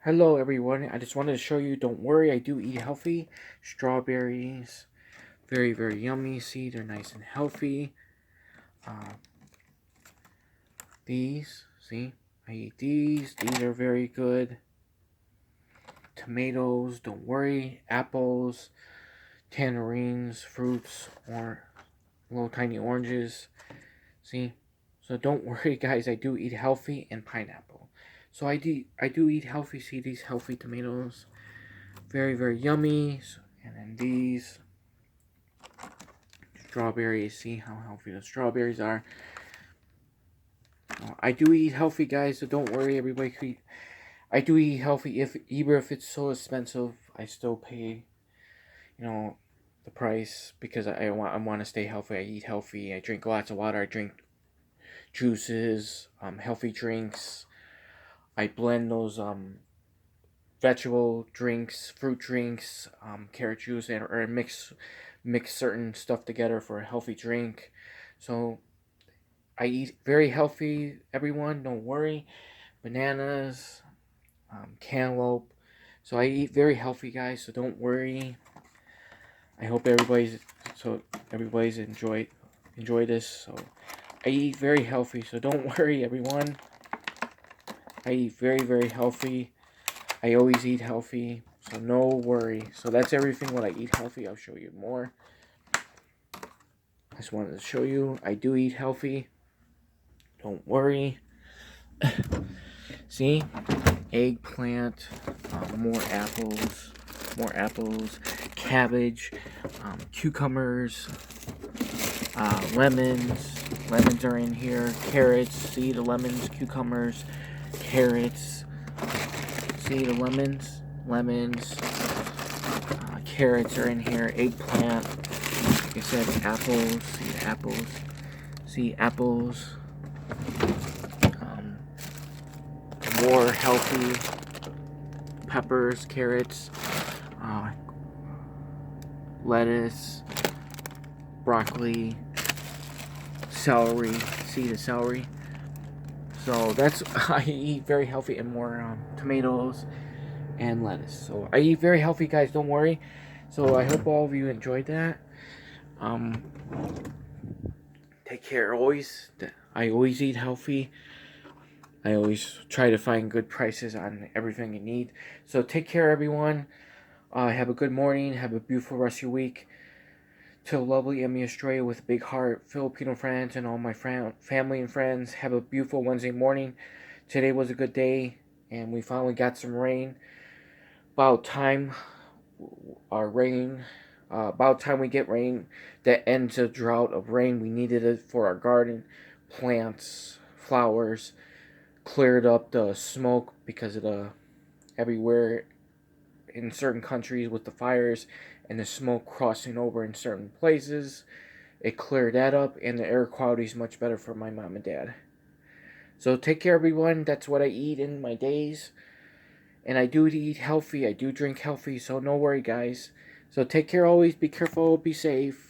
Hello everyone, I just wanted to show you, don't worry, I do eat healthy. Strawberries, very very yummy, see they're nice and healthy. Uh, these, see, I eat these are very good. Tomatoes, don't worry, apples, tangerines, fruits, or little tiny oranges, see. So don't worry guys, I do eat healthy, and pineapple. So I do eat healthy, see these healthy tomatoes, very very yummy. And then these strawberries, see how healthy the strawberries are. I do eat healthy guys, so don't worry everybody. I do eat healthy, if even if it's so expensive, I still pay, you know, the price, because I want to stay healthy. I eat healthy, I drink lots of water, I drink juices, healthy drinks. I blend those vegetable drinks, fruit drinks, carrot juice, and or mix certain stuff together for a healthy drink. So I eat very healthy, everyone. Don't worry. Bananas, cantaloupe. So I eat very healthy, guys. So don't worry. I hope everybody's enjoy this. So I eat very healthy. So don't worry, everyone. I eat very very healthy. I always eat healthy. So no worry. So that's everything when I eat healthy. I'll show you more. I just wanted to show you I do eat healthy. Don't worry. See? Eggplant, more apples, cabbage, cucumbers, lemons. Lemons are in here. Carrots. See the lemons, cucumbers, carrots. See the lemons, carrots are in here. Eggplant. Like I said, apples. See the apples. See apples. More healthy peppers, carrots, lettuce, broccoli, celery. See the celery. So that's I eat very healthy, and more tomatoes and lettuce. So I eat very healthy, guys. Don't worry. So I hope all of you enjoyed that. Um, take care always. I always eat healthy. I always try to find good prices on everything you need. So take care, everyone. Have a good morning. Have a beautiful rest of your week. To lovely Emmy Australia with a big heart, Filipino friends, and all my family and friends, have a beautiful Wednesday morning. Today was a good day, and we finally got some rain. About time our rain. About time we get rain that ends a drought of rain. We needed it for our garden, plants, flowers. Cleared up the smoke because of the everywhere in certain countries with the fires and the smoke crossing over in certain places. It cleared that up, and the air quality is much better for my mom and dad. So take care, everyone. That's what I eat in my days, and I do eat healthy. I do drink healthy. So no worry, guys. So take care always. Be careful. Be safe.